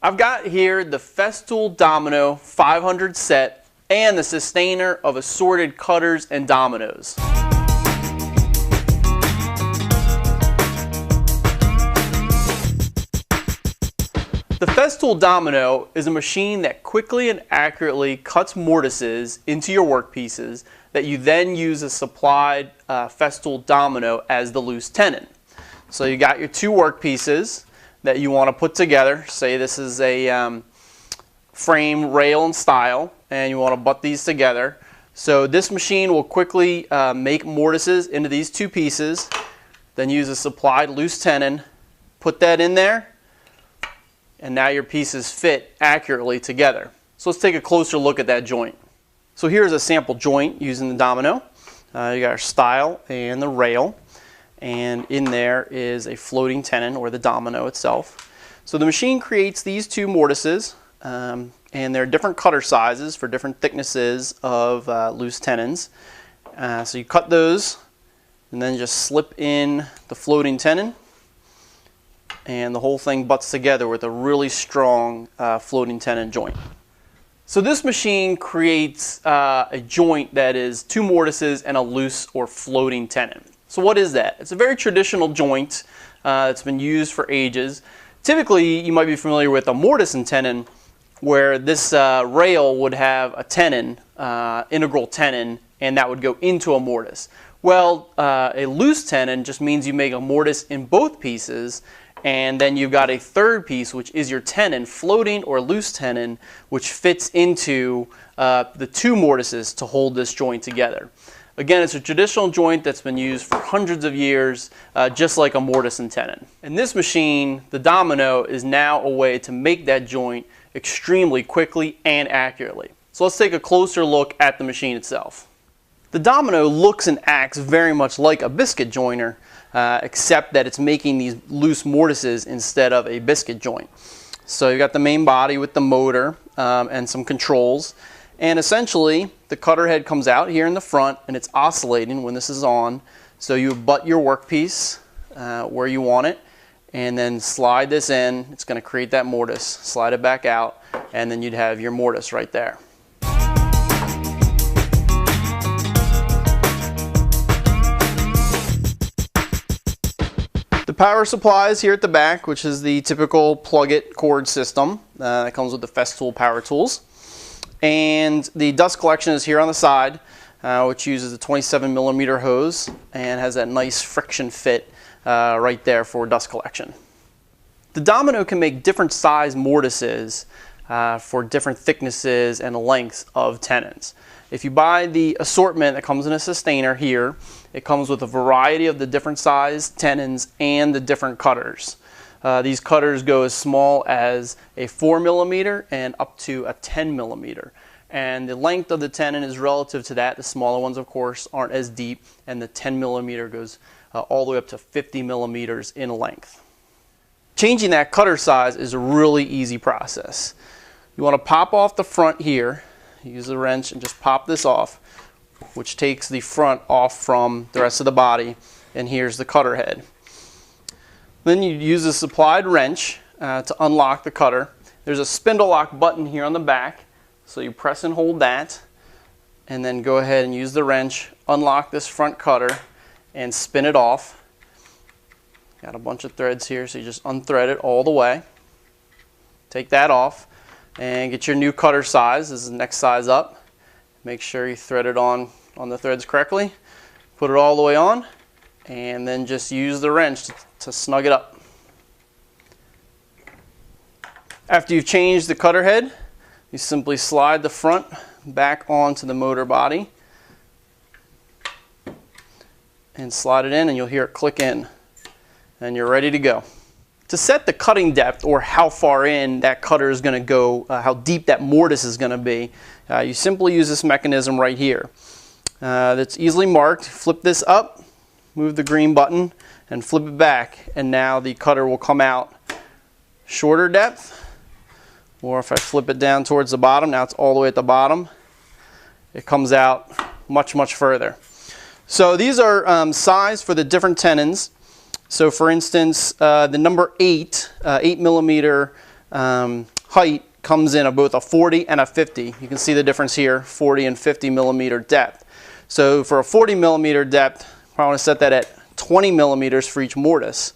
I've got here the Festool Domino 500 set and the sustainer of assorted cutters and dominoes. The Festool Domino is a machine that quickly and accurately cuts mortises into your workpieces that you then use a supplied Festool Domino as the loose tenon. So you got your two workpieces that you want to put together. Say this is a frame, rail, and stile, and you want to butt these together. So this machine will quickly make mortises into these two pieces, then use a supplied loose tenon, put that in there, and now your pieces fit accurately together. So let's take a closer look at that joint. So here's a sample joint using the domino. You got our stile and the rail, and in there is a floating tenon, or the domino itself. So the machine creates these two mortises, and they're different cutter sizes for different thicknesses of loose tenons. So you cut those and then just slip in the floating tenon, and the whole thing butts together with a really strong floating tenon joint. So this machine creates a joint that is two mortises and a loose or floating tenon. So what is that? It's a very traditional joint that's been used for ages. Typically, you might be familiar with a mortise and tenon, where this rail would have a tenon, integral tenon, and that would go into a mortise. Well, a loose tenon just means you make a mortise in both pieces, and then you've got a third piece, which is your tenon, floating or loose tenon, which fits into the two mortises to hold this joint together. Again, it's a traditional joint that's been used for hundreds of years, just like a mortise and tenon. And this machine, the domino, is now a way to make that joint extremely quickly and accurately. So let's take a closer look at the machine itself. The domino looks and acts very much like a biscuit joiner, except that it's making these loose mortises instead of a biscuit joint. So you've got the main body with the motor and some controls. And essentially, the cutter head comes out here in the front, and it's oscillating when this is on. So you butt your workpiece where you want it, and then slide this in. It's going to create that mortise. Slide it back out, and then you'd have your mortise right there. The power supply is here at the back, which is the typical plug-it cord system that comes with the Festool power tools. And the dust collection is here on the side, which uses a 27mm hose and has that nice friction fit right there for dust collection. The domino can make different size mortises for different thicknesses and lengths of tenons. If you buy the assortment that comes in a sustainer here, it comes with a variety of the different size tenons and the different cutters. These cutters go as small as a 4mm and up to a 10mm. And the length of the tenon is relative to that. The smaller ones, of course, aren't as deep, and the 10mm goes all the way up to 50mm in length. Changing that cutter size is a really easy process. You want to pop off the front here, use the wrench and just pop this off, which takes the front off from the rest of the body, and here's the cutter head. Then you use a supplied wrench to unlock the cutter. There's a spindle lock button here on the back, so you press and hold that, and then go ahead and use the wrench, unlock this front cutter, and spin it off. Got a bunch of threads here, so you just unthread it all the way. Take that off, and get your new cutter size. This is the next size up. Make sure you thread it on the threads correctly. Put it all the way on, and then just use the wrench to snug it up. After you've changed the cutter head, you simply slide the front back onto the motor body and slide it in, and you'll hear it click in, and you're ready to go. To set the cutting depth, or how far in that cutter is going to go, how deep that mortise is going to be, you simply use this mechanism right here. That's easily marked. Flip this up, move the green button, and flip it back, and now the cutter will come out shorter depth. Or if I flip it down towards the bottom, now it's all the way at the bottom, it comes out much, much further. So these are sized for the different tenons. So for instance, the number 8 8mm height comes in both a 40 and a 50. You can see the difference here, 40 and 50 millimeter depth. So for a 40 millimeter depth, I want to set that at 20 millimeters for each mortise.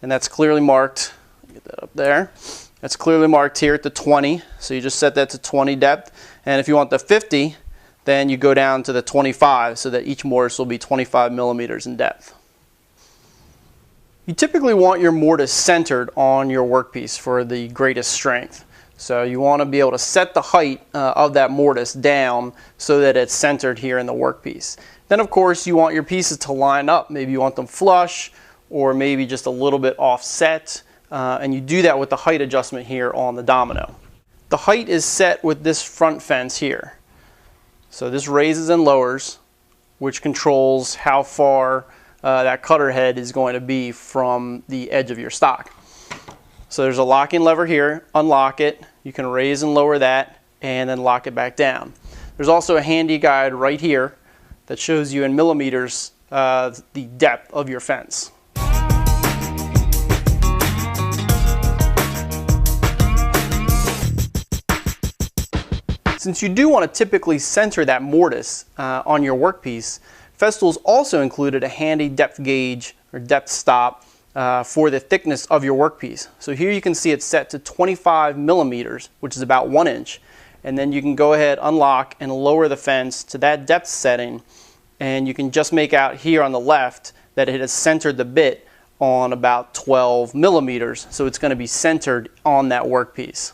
And that's clearly marked, get that up there. That's clearly marked here at the 20. So you just set that to 20 depth. And if you want the 50, then you go down to the 25 so that each mortise will be 25 millimeters in depth. You typically want your mortise centered on your workpiece for the greatest strength. So you want to be able to set the height of that mortise down so that it's centered here in the workpiece. Then of course you want your pieces to line up. Maybe you want them flush or maybe just a little bit offset. And you do that with the height adjustment here on the domino. The height is set with this front fence here. So this raises and lowers, which controls how far that cutter head is going to be from the edge of your stock. So there's a locking lever here, unlock it, you can raise and lower that and then lock it back down. There's also a handy guide right here that shows you in millimeters the depth of your fence. Since you do want to typically center that mortise on your workpiece, Festool's also included a handy depth gauge or depth stop for the thickness of your workpiece. So here you can see it's set to 25 millimeters, which is about 1 inch. And then you can go ahead, unlock, and lower the fence to that depth setting. And you can just make out here on the left that it has centered the bit on about 12 millimeters. So it's going to be centered on that workpiece.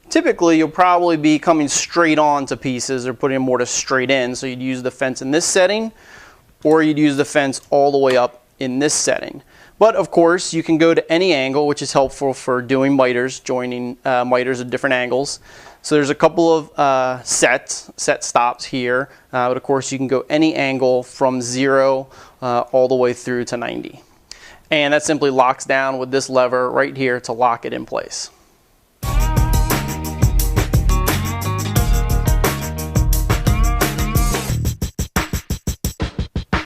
Typically, you'll probably be coming straight on to pieces or putting a mortise straight in. So you'd use the fence in this setting, or you'd use the fence all the way up in this setting. But of course, you can go to any angle, which is helpful for doing miters, joining miters at different angles. So there's a couple of set stops here, but of course you can go any angle from 0 all the way through to 90. And that simply locks down with this lever right here to lock it in place.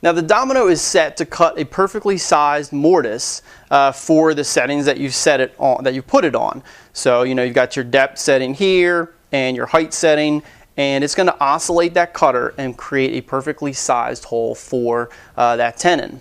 Now the domino is set to cut a perfectly sized mortise for the settings that you've set it on, that you put it on. So you've got your depth setting here and your height setting, and it's going to oscillate that cutter and create a perfectly sized hole for that tenon.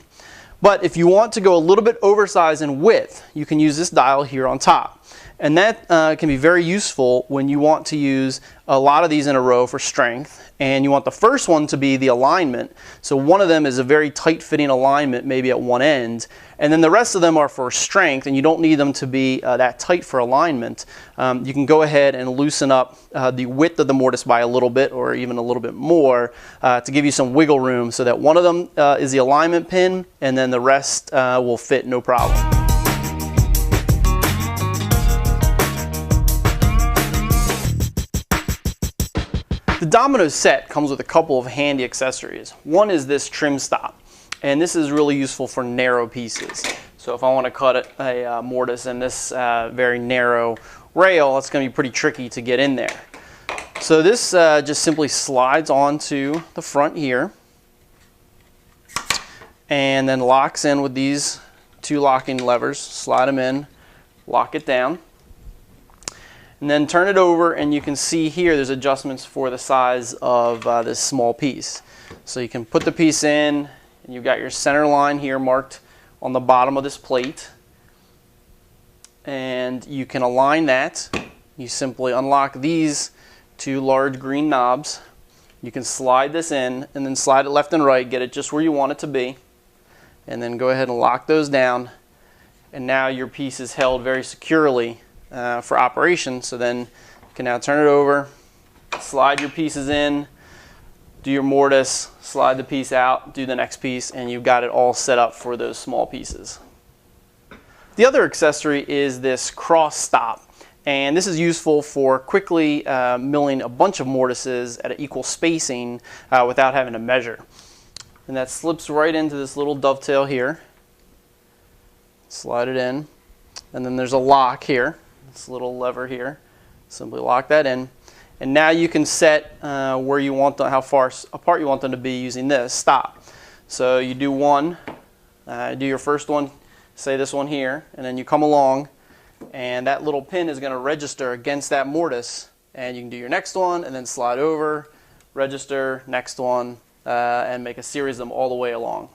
But if you want to go a little bit oversized in width, you can use this dial here on top. And that can be very useful when you want to use a lot of these in a row for strength. And you want the first one to be the alignment. So one of them is a very tight fitting alignment, maybe at one end. And then the rest of them are for strength, and you don't need them to be that tight for alignment. You can go ahead and loosen up the width of the mortise by a little bit, or even a little bit more, to give you some wiggle room so that one of them is the alignment pin, and then the rest will fit no problem. The domino set comes with a couple of handy accessories. One is this trim stop, and this is really useful for narrow pieces. So if I want to cut a mortise in this very narrow rail, it's going to be pretty tricky to get in there. So this just simply slides onto the front here and then locks in with these two locking levers. Slide them in, lock it down. And then turn it over, and you can see here there's adjustments for the size of this small piece. So you can put the piece in, and you've got your center line here marked on the bottom of this plate. And you can align that. You simply unlock these two large green knobs. You can slide this in, and then slide it left and right, get it just where you want it to be. And then go ahead and lock those down. And now your piece is held very securely for operation. So then you can now turn it over, slide your pieces in, do your mortise, slide the piece out, do the next piece, and you've got it all set up for those small pieces. The other accessory is this cross stop, and this is useful for quickly milling a bunch of mortises at an equal spacing without having to measure. And that slips right into this little dovetail here. Slide it in, and then there's a lock here. This little lever here, simply lock that in, and now you can set where you want them, how far apart you want them to be using this stop. So you do one, do your first one, say this one here, and then you come along and that little pin is going to register against that mortise, and you can do your next one and then slide over, register, next one, and make a series of them all the way along.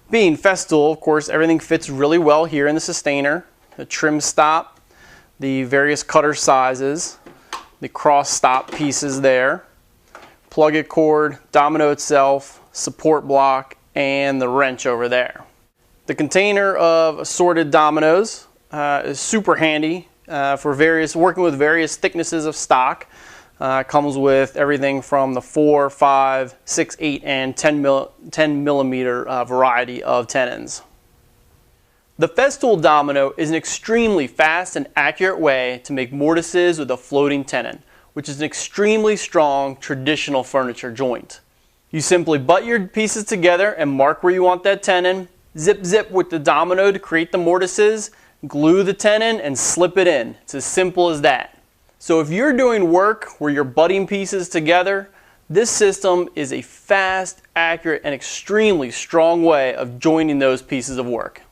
Being Festool, of course, everything fits really well here in the sustainer. The trim stop, the various cutter sizes, the cross stop pieces there, plug-it cord, domino itself, support block, and the wrench over there. The container of assorted dominoes is super handy for working with various thicknesses of stock. Comes with everything from the 4, 5, 6, 8, and 10 millimeter variety of tenons. The Festool Domino is an extremely fast and accurate way to make mortises with a floating tenon, which is an extremely strong traditional furniture joint. You simply butt your pieces together and mark where you want that tenon, zip zip with the domino to create the mortises, glue the tenon, and slip it in. It's as simple as that. So if you're doing work where you're butting pieces together, this system is a fast, accurate, and extremely strong way of joining those pieces of work.